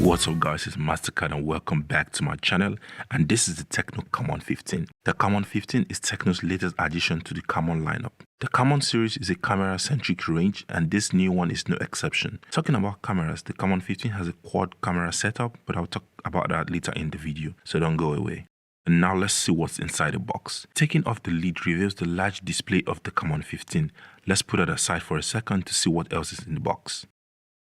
What's up guys, it's Mastercard and welcome back to my channel, and this is the TECNO Camon 15. The Camon 15 is TECNO's latest addition to the Camon lineup. The Camon series is a camera-centric range and this new one is no exception. Talking about cameras, the Camon 15 has a quad camera setup, but I'll talk about that later in the video, so don't go away. And now let's see what's inside the box. Taking off the lid reveals the large display of the Camon 15. Let's put that aside for a second to see what else is in the box.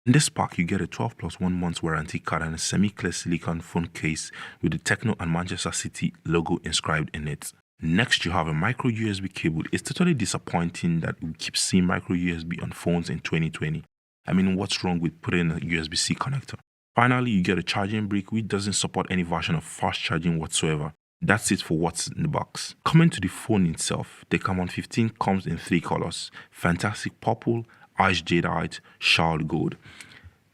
In this pack, you get a 12 plus 1 month warranty card and a semi-clear silicone phone case with the TECNO and Manchester City logo inscribed in it. Next, you have a micro USB cable. It's totally disappointing that we keep seeing micro USB on phones in 2020. I mean, what's wrong with putting a USB-C connector? Finally, you get a charging brick which doesn't support any version of fast charging whatsoever. That's it for what's in the box. Coming to the phone itself, the Camon 15 comes in 3 colors: Fantastic Purple, Ice Jadeite, Charlotte Gold.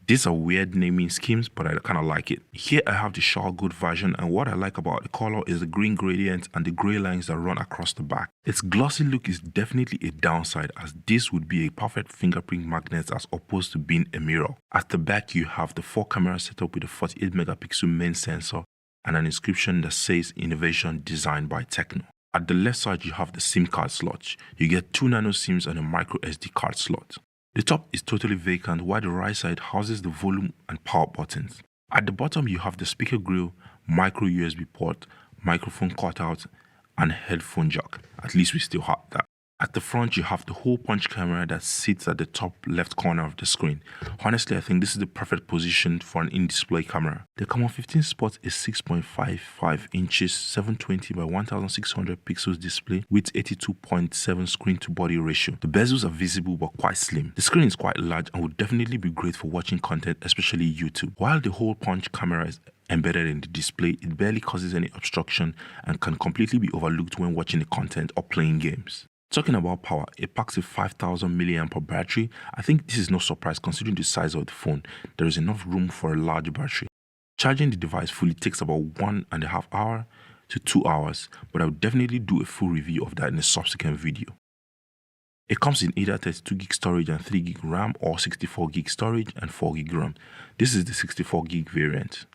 These are weird naming schemes, but I kind of like it. Here I have the Charlotte Gold version, and what I like about the color is the green gradient and the grey lines that run across the back. Its glossy look is definitely a downside, as this would be a perfect fingerprint magnet as opposed to being a mirror. At the back you have the 4 camera setup with a 48 megapixel main sensor and an inscription that says Innovation Designed by TECNO. At the left side you have the SIM card slot. You get 2 nano SIMs and a micro SD card slot. The top is totally vacant, while the right side houses the volume and power buttons. At the bottom you have the speaker grill, micro USB port, microphone cutout and headphone jack. At least we still have that. At the front you have the hole punch camera that sits at the top left corner of the screen. Honestly, I think this is the perfect position for an in-display camera. The Camon 15 sports a 6.55 inches 720 by 1600 pixels display with 82.7 screen to body ratio. The bezels are visible but quite slim. The screen is quite large and would definitely be great for watching content, especially YouTube. While the hole punch camera is embedded in the display, it barely causes any obstruction and can completely be overlooked when watching the content or playing games. Talking about power, it packs a 5000 mAh battery. I think this is no surprise considering the size of the phone. There is enough room for a large battery. Charging the device fully takes about 1.5 hours to 2 hours, but I will definitely do a full review of that in a subsequent video. It comes in either 32GB storage and 3GB RAM or 64GB storage and 4GB RAM. This is the 64GB variant.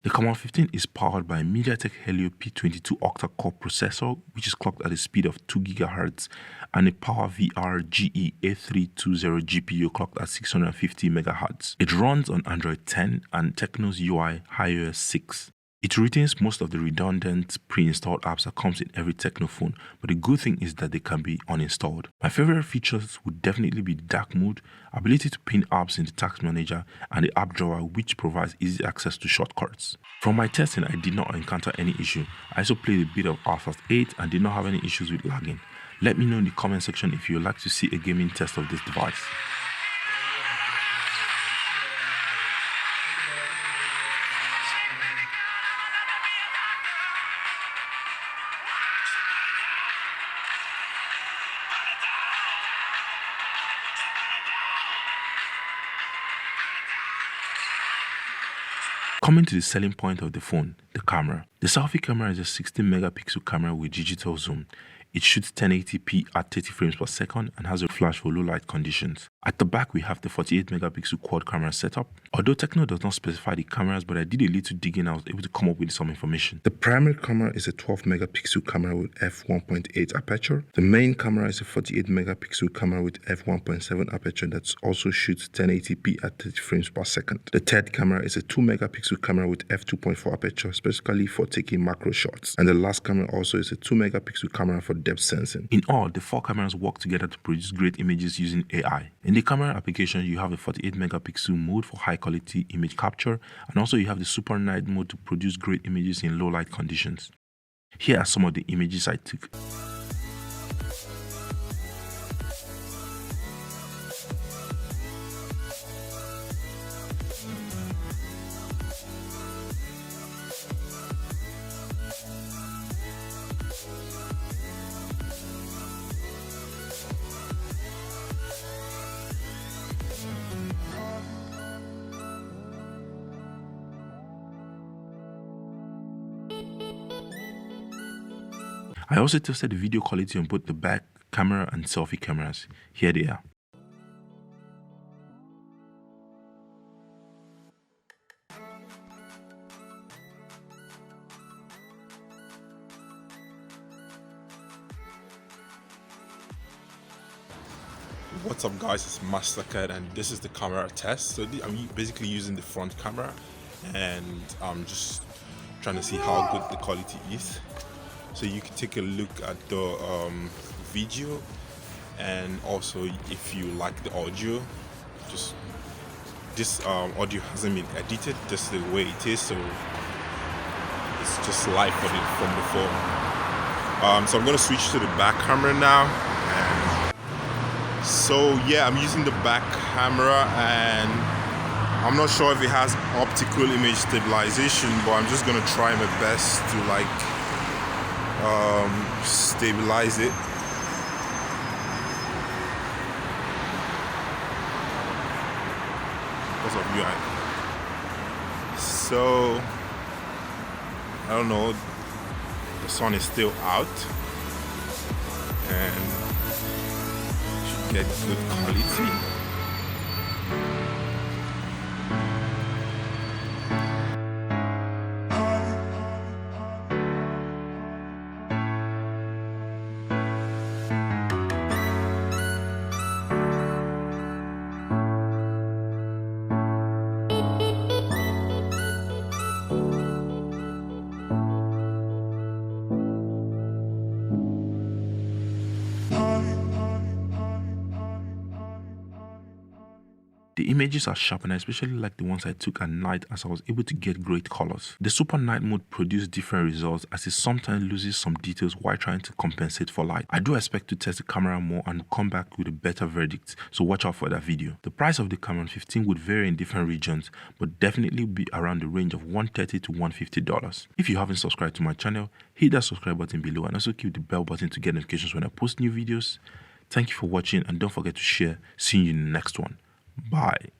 The Camon 15 is powered by a MediaTek Helio P22 octa-core processor, which is clocked at a speed of 2 GHz, and a PowerVR GE A320 GPU clocked at 650 MHz. It runs on Android 10 and TECNO's UI iOS 6. It retains most of the redundant pre-installed apps that comes in every TECNO phone, but the good thing is that they can be uninstalled. My favorite features would definitely be the dark mode, ability to pin apps in the task manager, and the app drawer, which provides easy access to shortcuts. From my testing, I did not encounter any issue. I also played a bit of Alpha 8 and did not have any issues with lagging. Let me know in the comment section if you would like to see a gaming test of this device. Coming to the selling point of the phone, the camera. The selfie camera is a 16 megapixel camera with digital zoom. It shoots 1080p at 30 frames per second and has a flash for low light conditions. At the back we have the 48 megapixel quad camera setup. Although TECNO does not specify the cameras, but I did a little digging and I was able to come up with some information. The primary camera is a 12 megapixel camera with f1.8 aperture. The main camera is a 48 megapixel camera with f1.7 aperture that also shoots 1080p at 30 frames per second. The third camera is a 2 megapixel camera with f2.4 aperture, specifically for taking macro shots. And the last camera also is a 2 megapixel camera for depth sensing. In all, the 4 cameras work together to produce great images using AI. In the camera application, you have a 48 megapixel mode for high quality image capture, and also you have the super night mode to produce great images in low light conditions. Here are some of the images I took. I also tested the video quality on both the back camera and selfie cameras. Here they are. What's up guys, it's Mastercard and this is the camera test. So I'm basically using the front camera and I'm just trying to see how good the quality is. So you can take a look at the video, and also if you like the audio, just this audio hasn't been edited, just the way it is, so it's just live from the phone. So I'm going to switch to the back camera now. So yeah, I'm using the back camera and I'm not sure if it has optical image stabilization, but I'm just gonna try my best to stabilize it. Because of UI. So I don't know, the sun is still out and get good quality. The images are sharp and I especially like the ones I took at night, as I was able to get great colors. The super night mode produced different results as it sometimes loses some details while trying to compensate for light. I do expect to test the camera more and come back with a better verdict, so watch out for that video. The price of the Camon 15 would vary in different regions, but definitely be around the range of $130 to $150. If you haven't subscribed to my channel, hit that subscribe button below and also click the bell button to get notifications when I post new videos. Thank you for watching and don't forget to share. See you in the next one. Bye.